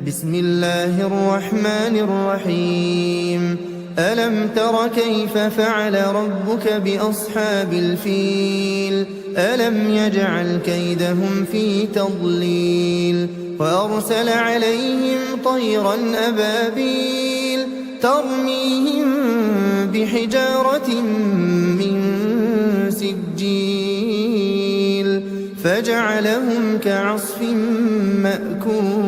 بسم الله الرحمن الرحيم ألم تر كيف فعل ربك بأصحاب الفيل ألم يجعل كيدهم في تضليل وأرسل عليهم طيرا أبابيل ترميهم بحجارة من سجيل فجعلهم كعصف مأكول